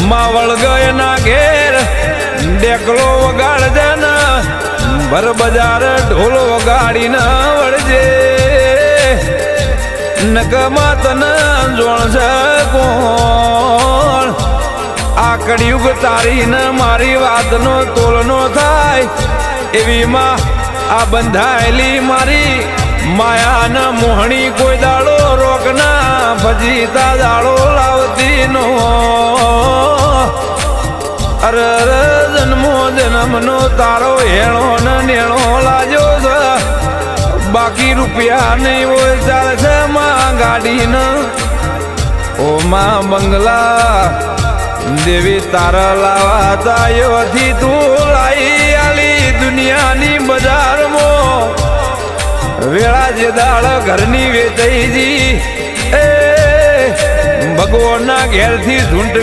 માં વળગય ના ઘેર ડેકલો વગાડજે ને ભર બજાર ઢોલ વગાડીને વળજે નકમાં તને જોણશે કોણ આ કળિયુગ તારીને મારી વાતનો તોલનો થાય એવી માં આ બંધાયેલી મારી માયાના મોહણી કોઈ દાડો રોકના ભજીતા દાડો લાવતી નો અરે જન્મો જન્મનો તારો હેણો ને નેણો લાજો છે બાકી રૂપિયા નહીં હોય ચાલશે માં ગાડીને ઓ માં બંગલા દેવી તારા લાવા તાયોથી તું લાઈ આલી દુનિયાની બજારમાં વેળા જે દાળ ઘરની વેચાઈ જી એ ભગવાનના ઘેરથી ઝૂંટ